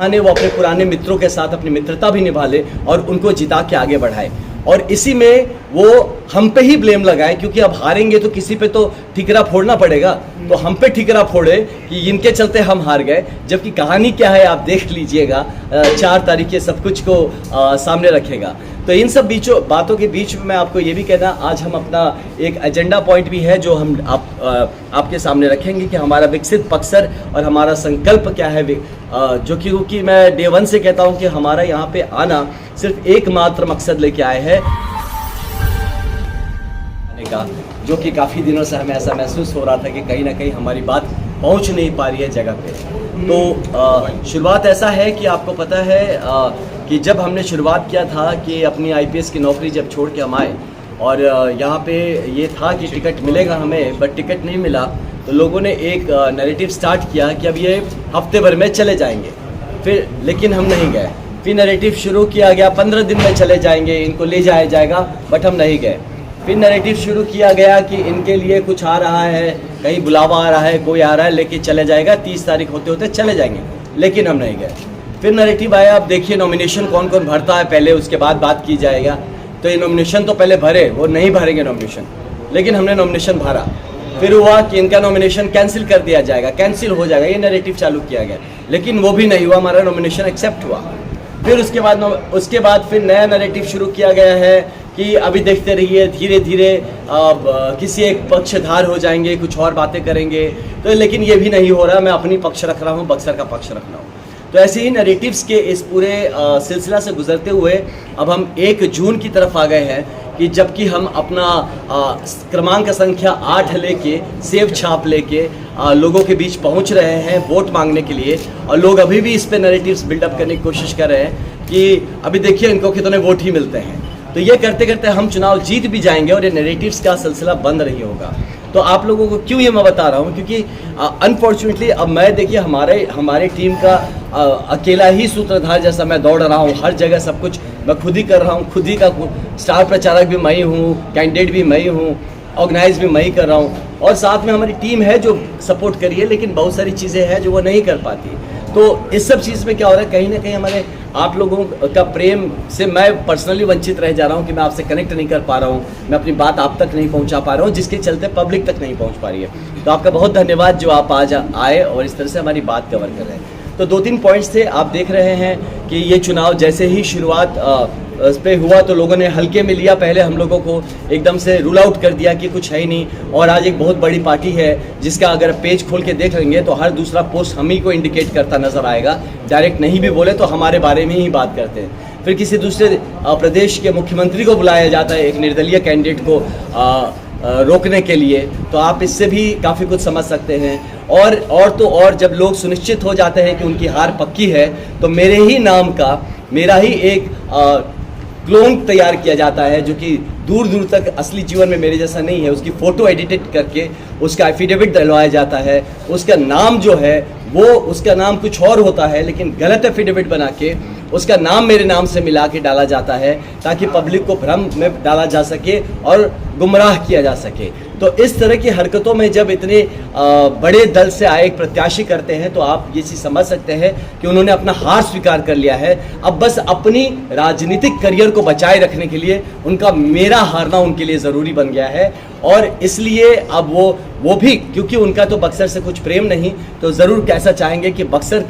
आने वो अपने पुराने मित्रों के साथ अपनी मित्रता भी निभा ले और उनको जिता के आगे बढ़ाए। और इसी में वो हम पे ही ब्लेम लगाए, क्योंकि अब हारेंगे तो किसी पे तो ठिकरा फोड़ना पड़ेगा, तो हम पे ठिकरा फोड़े कि इनके चलते हम हार गए। जबकि कहानी क्या है आप देख लीजिएगा, 4 तारीख के सब कुछ को सामने रखेगा। तो इन सब बातों के बीच में मैं आपको ये भी कहना, आज हम अपना एक एजेंडा पॉइंट भी है जो हम आपके सामने रखेंगे कि हमारा विकसित बक्सर और हमारा संकल्प क्या है, जो कि मैं डे 1 से कहता हूँ कि हमारा यहाँ पे आना सिर्फ एकमात्र मकसद लेके आए हैं का, जो कि काफ़ी दिनों से हमें ऐसा महसूस हो रहा था कि कहीं ना कहीं हमारी बात पहुंच नहीं पा रही है जगह पे। तो शुरुआत ऐसा है कि आपको पता है कि जब हमने शुरुआत किया था कि अपनी आईपीएस की नौकरी जब छोड़ के हम आए और यहाँ पे ये था कि टिकट मिलेगा हमें, बट टिकट नहीं मिला, तो लोगों ने एक नैरेटिव स्टार्ट किया कि अब ये हफ्ते भर में चले जाएंगे। फिर लेकिन हम नहीं गए। फिर नैरेटिव शुरू किया गया 15 दिन में चले जाएंगे, इनको ले जाया जाएगा, बट हम नहीं गए। फिर नैरेटिव शुरू किया गया कि इनके लिए कुछ आ रहा है, कहीं बुलावा आ रहा है, कोई आ रहा है लेके चले जाएगा, 30 तारीख होते होते चले जाएंगे, लेकिन हम नहीं गए। फिर नैरेटिव आया, अब देखिए नॉमिनेशन कौन कौन भरता है पहले, उसके बाद बात की जाएगा। तो ये नॉमिनेशन तो पहले भरे, वो नहीं भरेंगे नॉमिनेशन, लेकिन हमने नॉमिनेशन भरा। फिर हुआ कि इनका नॉमिनेशन कैंसिल कर दिया जाएगा, कैंसिल हो जाएगा, ये नैरेटिव चालू किया गया, लेकिन वो भी नहीं हुआ, हमारा नॉमिनेशन एक्सेप्ट हुआ। फिर उसके बाद फिर नया नैरेटिव शुरू किया गया है कि अभी देखते रहिए, धीरे धीरे किसी एक पक्षधार हो जाएंगे, कुछ और बातें करेंगे। तो लेकिन ये भी नहीं हो रहा, मैं अपनी पक्ष रख रहा हूँ, बक्सर का पक्ष रख रहा हूँ। तो ऐसे ही नैरेटिव्स के इस पूरे सिलसिला से गुजरते हुए अब हम 1 जून की तरफ आ गए हैं कि जबकि हम अपना क्रमांक संख्या 8 लेके, सेब छाप लेके लोगों के बीच पहुंच रहे हैं वोट मांगने के लिए, और लोग अभी भी इस पे नैरेटिव्स बिल्डअप करने की कोशिश कर रहे हैं कि अभी देखिए इनको कितने वोट ही मिलते हैं। तो ये करते करते हम चुनाव जीत भी जाएंगे और ये नैरेटिव्स का सिलसिला बंद नहीं होगा। तो आप लोगों को क्यों ये मैं बता रहा हूँ, क्योंकि अनफॉर्चुनेटली अब मैं देखिए हमारे टीम का अकेला ही सूत्रधार जैसा मैं दौड़ रहा हूँ, हर जगह सब कुछ मैं खुद ही कर रहा हूँ, खुद ही का स्टार प्रचारक भी मैं ही हूँ, कैंडिडेट भी मैं ही हूँ, ऑर्गेनाइज भी मैं ही कर रहा हूँ, और साथ में हमारी टीम है जो सपोर्ट करी है, लेकिन बहुत सारी चीज़ें हैं जो वो नहीं कर पाती। तो इस सब चीज़ में क्या हो रहा है, कहीं ना कहीं हमारे आप लोगों का प्रेम से मैं पर्सनली वंचित रह जा रहा हूँ कि मैं आपसे कनेक्ट नहीं कर पा रहा हूँ, मैं अपनी बात आप तक नहीं पहुँचा पा रहा हूँ, जिसके चलते पब्लिक तक नहीं पहुँच पा रही है। तो आपका बहुत धन्यवाद जो आप आज आए और इस तरह से हमारी बात कवर कर रहे हैं। तो 2-3 पॉइंट्स थे, आप देख रहे हैं कि ये चुनाव जैसे ही शुरुआत इस पे हुआ तो लोगों ने हल्के में लिया, पहले हम लोगों को एकदम से रूल आउट कर दिया कि कुछ है ही नहीं। और आज एक बहुत बड़ी पार्टी है जिसका अगर पेज खोल के देख लेंगे तो हर दूसरा पोस्ट हम ही को इंडिकेट करता नजर आएगा, डायरेक्ट नहीं भी बोले तो हमारे बारे में ही बात करते हैं। फिर किसी दूसरे प्रदेश के मुख्यमंत्री को बुलाया जाता है एक निर्दलीय कैंडिडेट को रोकने के लिए, तो आप इससे भी काफ़ी कुछ समझ सकते हैं। और जब लोग सुनिश्चित हो जाते हैं कि उनकी हार पक्की है, तो मेरे ही नाम का मेरा ही एक क्लोन तैयार किया जाता है जो कि दूर दूर तक असली जीवन में मेरे जैसा नहीं है, उसकी फ़ोटो एडिटेड करके उसका एफिडेविट डलवाया जाता है। उसका नाम जो है वो उसका नाम कुछ और होता है, लेकिन गलत एफिडेविट बना के उसका नाम मेरे नाम से मिला के डाला जाता है ताकि पब्लिक को भ्रम में डाला जा सके और गुमराह किया जा सके। तो इस तरह की हरकतों में जब इतने बड़े दल से आए एक प्रत्याशी करते हैं तो आप ये चीज़ समझ सकते हैं कि उन्होंने अपना हार स्वीकार कर लिया है। अब बस अपनी राजनीतिक करियर को बचाए रखने के लिए उनका मेरा हारना उनके लिए ज़रूरी बन गया है, और इसलिए अब वो भी क्योंकि उनका तो बक्सर से कुछ प्रेम नहीं, तो ज़रूर कैसा चाहेंगे कि बक्सर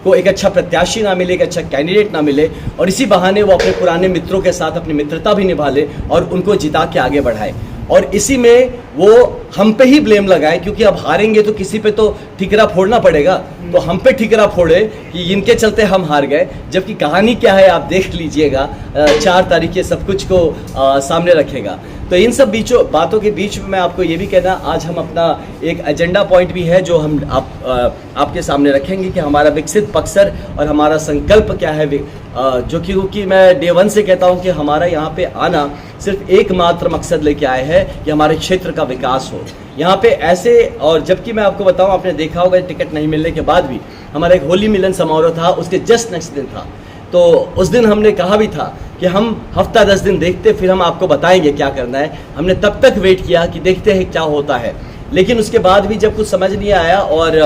को एक अच्छा प्रत्याशी ना मिले, एक अच्छा कैंडिडेट ना मिले, और इसी बहाने वो अपने पुराने मित्रों के साथ अपनी मित्रता भी निभा ले और उनको जिता के आगे बढ़ाए। और इसी में वो हम पे ही ब्लेम लगाए, क्योंकि अब हारेंगे तो किसी पे तो ठिकरा फोड़ना पड़ेगा, तो हम पे ठिकरा फोड़े कि इनके चलते हम हार गए। जबकि कहानी क्या है आप देख लीजिएगा, 4 तारीख के सब कुछ को सामने रखेगा। तो इन सब बातों के बीच में मैं आपको ये भी कहना, आज हम अपना एक एजेंडा पॉइंट भी है जो हम आपके सामने रखेंगे कि हमारा विकसित बक्सर और हमारा संकल्प क्या है, जो कि मैं डे 1 से कहता हूँ कि हमारा यहाँ पे आना सिर्फ एकमात्र मकसद लेके आए हैं कि हमारे क्षेत्र का विकास हो यहाँ पे ऐसे। और जबकि मैं आपको बताऊँ, आपने देखा होगा टिकट नहीं मिलने के बाद भी हमारा एक होली मिलन समारोह था, उसके जस्ट नेक्स्ट दिन था। तो उस दिन हमने कहा भी था कि हम हफ्ता 10 दिन देखते फिर हम आपको बताएंगे क्या करना है। हमने तब तक वेट किया कि देखते हैं क्या होता है, लेकिन उसके बाद भी जब कुछ समझ नहीं आया और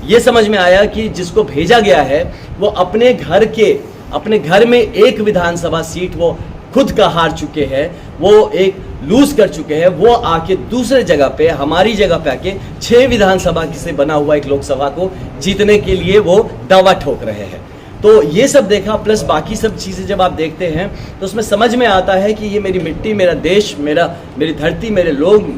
ये समझ में आया कि जिसको भेजा गया है वो अपने घर में एक विधानसभा सीट वो खुद का हार चुके हैं, वो एक लूज कर चुके हैं, वो आके दूसरे जगह पे हमारी जगह पे आके 6 विधानसभा से बना हुआ एक लोकसभा को जीतने के लिए वो दावा ठोक रहे हैं। तो ये सब देखा, प्लस बाकी सब चीज़ें जब आप देखते हैं तो उसमें समझ में आता है कि ये मेरी मिट्टी, मेरा देश, मेरी धरती, मेरे लोग,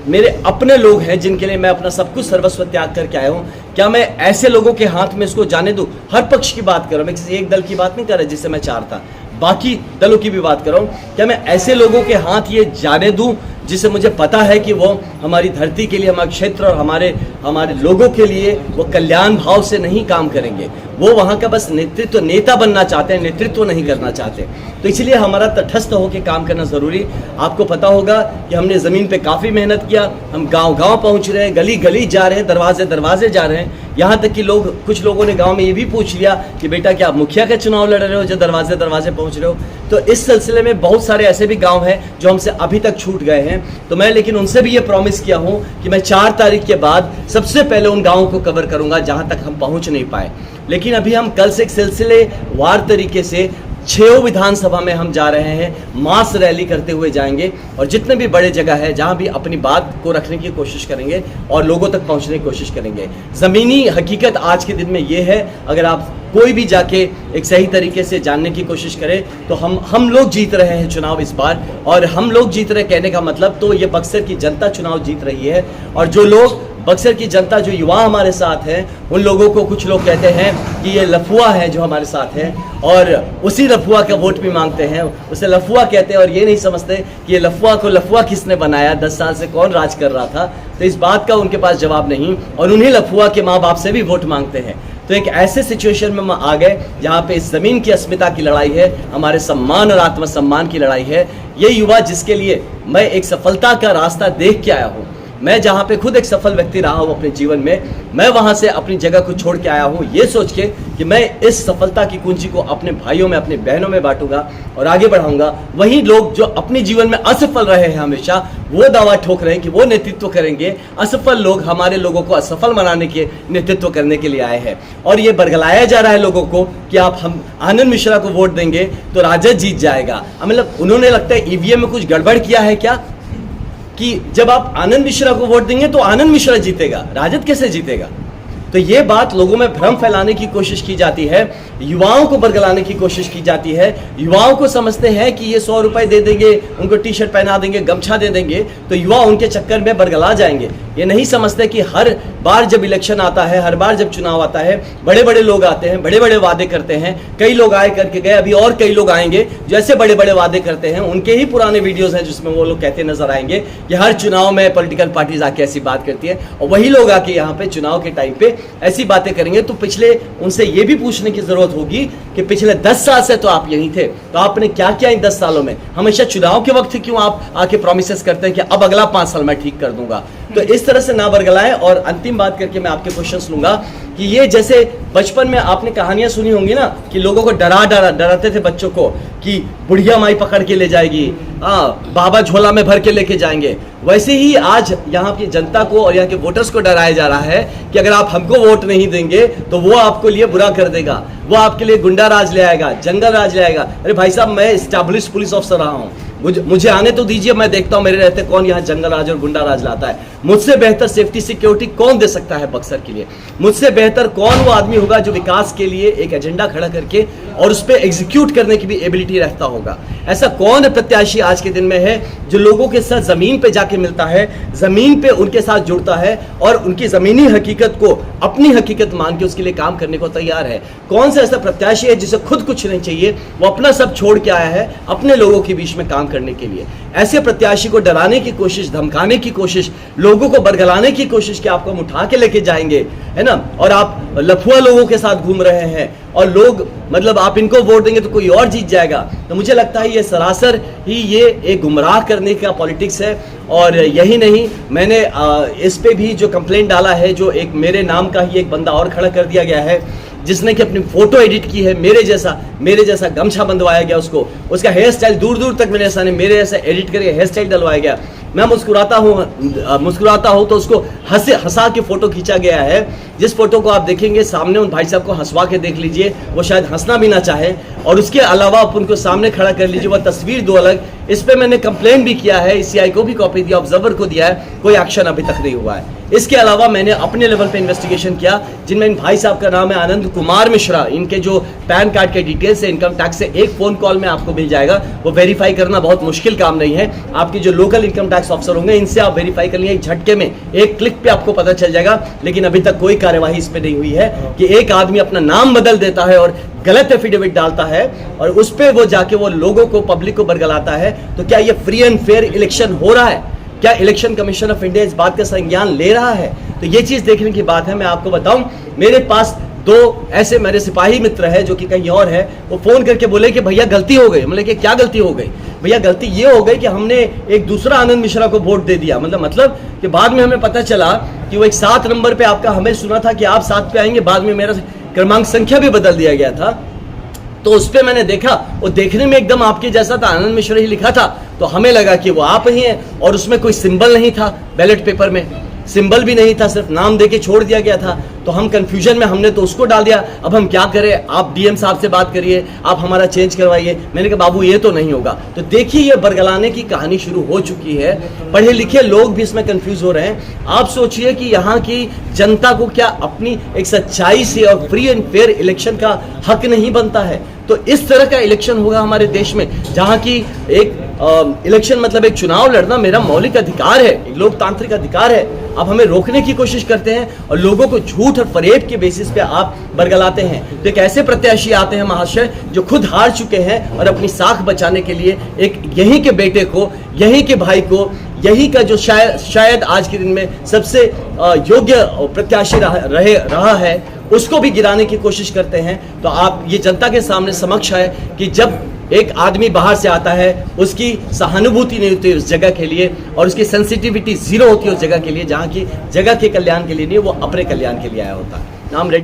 मेरे अपने लोग हैं जिनके लिए मैं अपना सब कुछ सर्वस्व त्याग करके आया हूँ। क्या मैं ऐसे लोगों के हाथ में इसको जाने दूँ? हर पक्ष की बात कर रहा हूँ, मैं किसी एक दल की बात नहीं कर रहा जिससे मैं चाहता, बाकी दलों की भी बात कर रहा हूँ। क्या मैं ऐसे लोगों के हाथ ये जाने दूँ जिसे मुझे पता है कि वो हमारी धरती के लिए, हमारे क्षेत्र और हमारे लोगों के लिए वो कल्याण भाव से नहीं काम करेंगे, वो वहाँ का बस नेता बनना चाहते हैं, नेतृत्व नहीं करना चाहते। तो इसलिए हमारा तटस्थ होकर काम करना ज़रूरी। आपको पता होगा कि हमने ज़मीन पे काफ़ी मेहनत किया, हम गांव-गांव पहुँच रहे हैं, गली गली जा रहे हैं, दरवाजे दरवाजे जा रहे हैं, यहाँ तक कि कुछ लोगों ने गांव में ये भी पूछ लिया कि बेटा क्या आप मुखिया का चुनाव लड़ रहे हो जो दरवाजे दरवाजे पहुँच रहे हो। तो इस सिलसिले में बहुत सारे ऐसे भी गाँव हैं जो हमसे अभी तक छूट गए हैं। तो मैं लेकिन उनसे भी ये प्रॉमिस किया हूँ कि मैं 4 तारीख के बाद सबसे पहले उन गाँवों को कवर करूँगा जहाँ तक हम पहुँच नहीं पाए। लेकिन अभी हम कल से एक सिलसिलेवार तरीके से 6 विधानसभा में हम जा रहे हैं, मास रैली करते हुए जाएंगे और जितने भी बड़े जगह है जहां भी अपनी बात को रखने की कोशिश करेंगे और लोगों तक पहुंचने की कोशिश करेंगे। ज़मीनी हकीकत आज के दिन में ये है, अगर आप कोई भी जाके एक सही तरीके से जानने की कोशिश करें तो हम लोग जीत रहे हैं चुनाव इस बार। और हम लोग जीत रहे कहने का मतलब तो ये बक्सर की जनता चुनाव जीत रही है। और जो लोग बक्सर की जनता, जो युवा हमारे साथ हैं, उन लोगों को कुछ लोग कहते हैं कि ये लफुआ है जो हमारे साथ है और उसी लफुआ का वोट भी मांगते हैं, उसे लफुआ कहते हैं और ये नहीं समझते कि ये लफुआ को लफुआ किसने बनाया, 10 साल से कौन राज कर रहा था। तो इस बात का उनके पास जवाब नहीं और उन्हीं लफुआ के माँ बाप से भी वोट मांगते हैं। तो एक ऐसे सिचुएशन में हम आ गए जहाँ पे इस ज़मीन की अस्मिता की लड़ाई है, हमारे सम्मान और आत्मसम्मान की लड़ाई है। ये युवा जिसके लिए मैं एक सफलता का रास्ता देख के आया हूँ, मैं जहाँ पे खुद एक सफल व्यक्ति रहा हूँ अपने जीवन में, मैं वहाँ से अपनी जगह को छोड़ के आया हूँ ये सोच के कि मैं इस सफलता की कुंजी को अपने भाइयों में, अपनी बहनों में बांटूंगा और आगे बढ़ाऊंगा। वही लोग जो अपने जीवन में असफल रहे हैं हमेशा, वो दावा ठोक रहे हैं कि वो नेतृत्व करेंगे। असफल लोग हमारे लोगों को असफल बनाने के नेतृत्व करने के लिए आए हैं और ये बरगलाया जा रहा है लोगों को कि आप हम आनंद मिश्रा को वोट देंगे तो राजद जीत जाएगा। मतलब उन्होंने लगता है ईवीएम में कुछ गड़बड़ किया है क्या, कि जब आप आनंद मिश्रा को वोट देंगे तो आनंद मिश्रा जीतेगा, राजद कैसे जीतेगा। तो ये बात लोगों में भ्रम फैलाने की कोशिश की जाती है, युवाओं को बरगलाने की कोशिश की जाती है। युवाओं को समझते हैं कि ये 100 रुपए दे देंगे, उनको टी शर्ट पहना देंगे, गमछा दे देंगे तो युवा उनके चक्कर में बरगला जाएंगे। ये नहीं समझते कि हर बार जब इलेक्शन आता है, हर बार जब चुनाव आता है, बड़े बड़े लोग आते हैं, बड़े बड़े वादे करते हैं। कई लोग आए करके गए, अभी और कई लोग आएंगे जो ऐसे बड़े बड़े वादे करते हैं। उनके ही पुराने वीडियोस हैं जिसमें वो लोग कहते नजर आएंगे कि हर चुनाव में पॉलिटिकल पार्टीज आके ऐसी बात करती है और वही लोग आके यहाँ पे चुनाव के टाइम पे ऐसी बातें करेंगे। तो पिछले उनसे ये भी पूछने की जरूरत होगी कि पिछले 10 साल से तो आप यहीं थे, तो आपने क्या किया इन 10 सालों में। हमेशा चुनाव के वक्त क्यों आप आके प्रॉमिसेस करते हैं कि अब अगला 5 साल मैं ठीक कर दूंगा। तो इस तरह से ना बरगलाएं। और अंतिम बात करके मैं आपके क्वेश्चंस लूंगा कि ये जैसे बचपन में आपने कहानियां सुनी होंगी ना कि लोगों को डराते थे बच्चों को कि बुढ़िया माई पकड़ के ले जाएगी, बाबा झोला में भर के लेके जाएंगे, वैसे ही आज यहाँ की जनता को और यहाँ के वोटर्स को डराया जा रहा है कि अगर आप हमको वोट नहीं देंगे तो वो आपको लिए बुरा कर देगा, वो आपके लिए गुंडा राज ले आएगा, जंगल राज ले आएगा। अरे भाई साहब, मैं एस्टैब्लिश पुलिस ऑफिसर रहा हूँ, मुझे आने तो दीजिए, मैं देखता हूँ मेरे रहते कौन यहाँ जंगल राज और गुंडा राज लाता है। मुझसे बेहतर सेफ्टी सिक्योरिटी कौन दे सकता है बक्सर के लिए? मुझसे बेहतर कौन वो आदमी होगा जो विकास के लिए एक एजेंडा खड़ा करके और उस पर एग्जीक्यूट करने की भी एबिलिटी रखता होगा? ऐसा कौन प्रत्याशी आज के दिन में है जो लोगों के साथ जमीन पे जाके मिलता है, जमीन पे उनके साथ जुड़ता है और उनकी जमीनी हकीकत को अपनी हकीकत मान के उसके लिए काम करने को तैयार है? कौन सा ऐसा प्रत्याशी है जिसे खुद कुछ नहीं चाहिए, वो अपना सब छोड़ के आया है अपने लोगों के बीच में काम करने के लिए? ऐसे प्रत्याशी को डराने की कोशिश, धमकाने की कोशिश, लोगों को बरगलाने की कोशिश कि आपको हम उठा के लेके जाएंगे, है ना, और आप लफुआ लोगों के साथ घूम रहे हैं और लोग मतलब आप इनको वोट देंगे तो कोई और जीत जाएगा। तो मुझे लगता है ये सरासर ही ये एक गुमराह करने का पॉलिटिक्स है। और यही नहीं, मैंने इस पे भी जो कंप्लेंट डाला है, जो एक मेरे नाम का ही एक बंदा और खड़ा कर दिया गया है जिसने कि अपनी फोटो एडिट की है, मेरे जैसा गमछा बंधवाया गया उसको, उसका हेयर स्टाइल दूर दूर तक मेरे जैसा नहीं, मेरे जैसा एडिट करके हेयर स्टाइल डलवाया गया। मैं मुस्कुराता हूँ तो उसको हंसा के फोटो खींचा गया है। जिस फोटो को आप देखेंगे सामने उन भाई साहब को हंसवा के देख लीजिए, वो शायद हंसना भी ना चाहे, और उसके अलावा आप उनको सामने खड़ा कर लीजिए, वह तस्वीर दो अलग। इस पे मैंने कंप्लेन भी किया है, ECI को भी कॉपी दिया, ऑब्जर्वर को दिया है, कोई एक्शन अभी तक नहीं हुआ है। इसके अलावा मैंने अपने लेवल पे इन्वेस्टिगेशन किया, जिनमें इन भाई साहब का नाम है आनंद कुमार मिश्रा। इनके जो पैन कार्ड के डिटेल्स है, इनकम टैक्स से एक फोन कॉल में आपको मिल जाएगा, वो वेरीफाई करना बहुत मुश्किल काम नहीं है। आपकी जो लोकल इनकम टैक्स ऑफिसर होंगे, इनसे आप वेरीफाई कर लिए, झटके में एक क्लिक पे आपको पता चल जाएगा। लेकिन अभी तक कोई कार्यवाही इस पे नहीं हुई है कि एक आदमी अपना नाम बदल देता है और गलत एफिडेविट डालता है और उस पे वो जाके वो लोगों को, पब्लिक को बरगलाता है। तो क्या ये फ्री एंड फेयर इलेक्शन हो रहा है? क्या इलेक्शन कमीशन ऑफ इंडिया इस बात का संज्ञान ले रहा है? तो ये चीज देखने की बात है। मैं आपको बताऊं, मेरे पास 2 ऐसे मेरे सिपाही मित्र है जो कि कहीं और है, वो फोन करके बोले कि भैया गलती हो गई। मतलब कि क्या गलती हो गई? भैया गलती ये हो गई कि हमने एक दूसरा आनंद मिश्रा को वोट दे दिया। मतलब कि बाद में हमें पता चला कि वो एक 7 नंबर पे आपका, हमें सुना था कि आप 7 पे आएंगे, बाद में मेरा क्रमांक संख्या भी बदल दिया गया था। तो उस पे मैंने देखा, वो देखने में एकदम आपके जैसा था, आनंद मिश्रा ही लिखा था, तो हमें लगा कि वो आप ही हैं। और उसमें कोई सिंबल नहीं था, बैलेट पेपर में सिंबल भी नहीं था, सिर्फ नाम देके छोड़ दिया गया था। तो हम कंफ्यूजन में हमने तो उसको डाल दिया। अब हम क्या करें? आप DM साहब से बात करिए, आप हमारा चेंज करवाइए। मैंने कहा बाबू ये तो नहीं होगा। तो देखिए ये बरगलाने की कहानी शुरू हो चुकी है। पढ़े लिखे लोग भी इसमें कंफ्यूज हो रहे हैं। आप सोचिए कि यहाँ की जनता को क्या अपनी एक सच्चाई से और फ्री एंड फेयर इलेक्शन का हक नहीं बनता है? तो इस तरह का इलेक्शन होगा हमारे देश में, जहाँ की एक इलेक्शन मतलब एक चुनाव लड़ना मेरा मौलिक अधिकार है, एक लोकतांत्रिक अधिकार है। आप हमें रोकने की कोशिश करते हैं और लोगों को झूठ और फरेब के बेसिस पे आप बरगलाते हैं। तो एक ऐसे प्रत्याशी आते हैं महाशय जो खुद हार चुके हैं और अपनी साख बचाने के लिए एक यहीं के बेटे को, यहीं के भाई को, यही का जो शायद आज के दिन में सबसे योग्य प्रत्याशी रहा है, उसको भी गिराने की कोशिश करते हैं। तो आप ये जनता के सामने समक्ष है कि जब एक आदमी बाहर से आता है, उसकी सहानुभूति नहीं होती उस जगह के लिए और उसकी सेंसिटिविटी 0 होती है उस जगह के लिए, जहाँ की जगह के कल्याण के लिए नहीं, वो अपने कल्याण के लिए आया होता है। नाम रेडी।